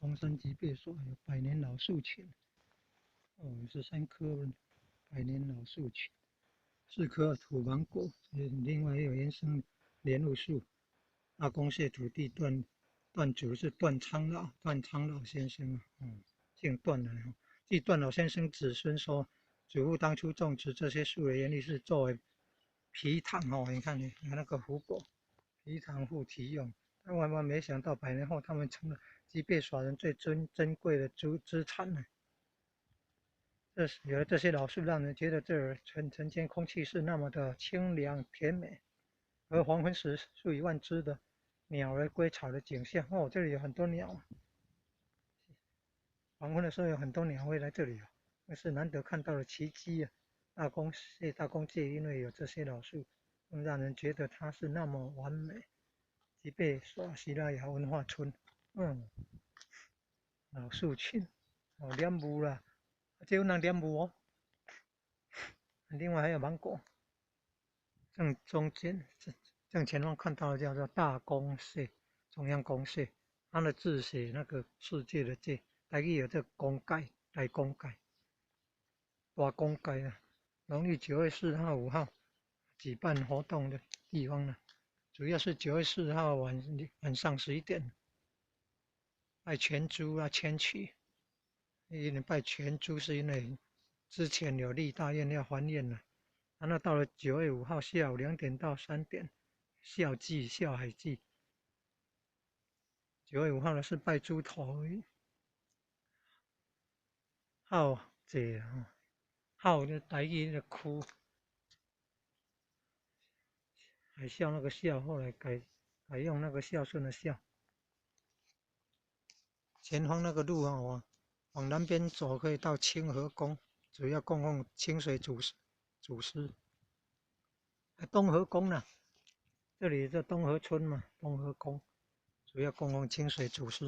红山级别墅有百年老树群，哦，是3棵百年老树群，4棵土芒果，另外也有原生莲雾树。大公社土地段主是段昌老先生啊，姓段的。据段老先生子孙说，祖父当初种植这些树的原理是作为皮糖哦，你看有那个湖果，皮糖护体用。但万万没想到，100年后他们成了吉贝耍人最珍贵的资产呢。有了这些老树，让人觉得这儿晨间空气是那么的清凉甜美，而黄昏时数以万只的鸟儿归巢的景象。哦，这里有很多鸟，黄昏的时候有很多鸟会来这里啊，那是难得看到的奇迹啊！大公界因为有这些老树，更让人觉得它是那么完美。吉贝耍西拉雅文化村，老树群，哦，莲雾啦，这有人莲雾哦。另外还有芒果，正前方看到的叫做大公社，中央公社，它的字写那个世界的界，台语有这公界，大公界，大公界啊。农历9月4号、5号举办活动的地方呢，主要是9月4号晚上11点，拜全猪啊迁曲。因为拜全猪是因为之前有立大愿要还愿了。然后到了9月5号下午2点到3点，孝海祭。9月5号呢是拜猪头，孝节啊，孝的台语的哭，海孝那个孝，后来改用那个孝顺的孝。前方那个路啊，往南边走可以到清河宫，主要供奉清水祖师。东河宫呢，这里是东河村嘛，东河宫主要供奉清水祖师。